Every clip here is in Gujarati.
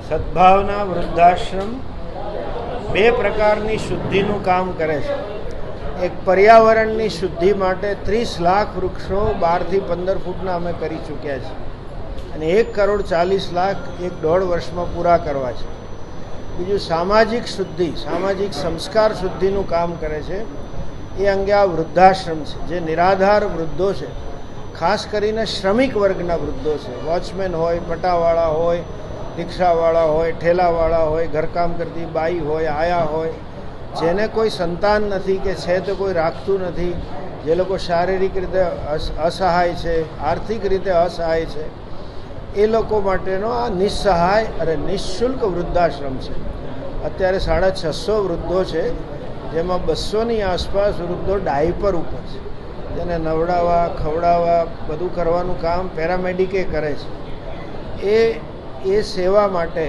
સદભાવના વૃદ્ધાશ્રમ બે પ્રકારની શુદ્ધિનું કામ કરે છે. એક પર્યાવરણની શુદ્ધિ માટે 30 લાખ વૃક્ષો 12 થી 15 ફૂટના અમે કરી ચૂક્યા છીએ અને 1,40,00,000 1.5 વર્ષમાં પૂરા કરવા છે. બીજું સામાજિક શુદ્ધિ, સામાજિક સંસ્કાર શુદ્ધિનું કામ કરે છે. એ અંગે આ વૃદ્ધાશ્રમ છે, જે નિરાધાર વૃદ્ધો છે, ખાસ કરીને શ્રમિક વર્ગના વૃદ્ધો છે. વોચમેન હોય, પટાવાળા હોય, રિક્ષાવાળા હોય, ઠેલાવાળા હોય, ઘરકામ કરતી બાઈ હોય, આયા હોય, જેને કોઈ સંતાન નથી કે છે તો કોઈ રાખતું નથી, જે લોકો શારીરિક રીતે અસહાય છે, આર્થિક રીતે અસહાય છે, એ લોકો માટેનો આ નિસ્સહાય અને નિઃશુલ્ક વૃદ્ધાશ્રમ છે. અત્યારે 650 વૃદ્ધો છે, જેમાં 200ની આસપાસ વૃદ્ધો ડાયપર ઉપર છે. તેને નવડાવવા, ખવડાવવા, બધું કરવાનું કામ પેરામેડિકે કરે છે. એ સેવા માટે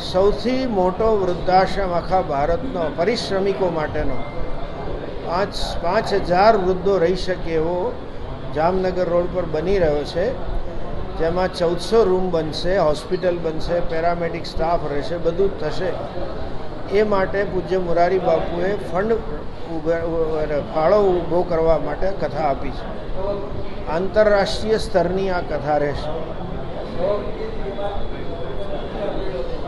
સૌથી મોટો વૃદ્ધાશ્રમ આખા ભારતનો પરિશ્રમિકો માટેનો 5,000 વૃદ્ધો રહી શકે એવો જામનગર રોડ પર બની રહ્યો છે, જેમાં 1400 રૂમ બનશે, હોસ્પિટલ બનશે, પેરામેડિક સ્ટાફ રહેશે, બધું જ થશે. એ માટે પૂજ્ય મોરારી બાપુએ ફાળો ઊભો કરવા માટે કથા આપી છે. આંતરરાષ્ટ્રીય સ્તરની આ કથા રહેશે.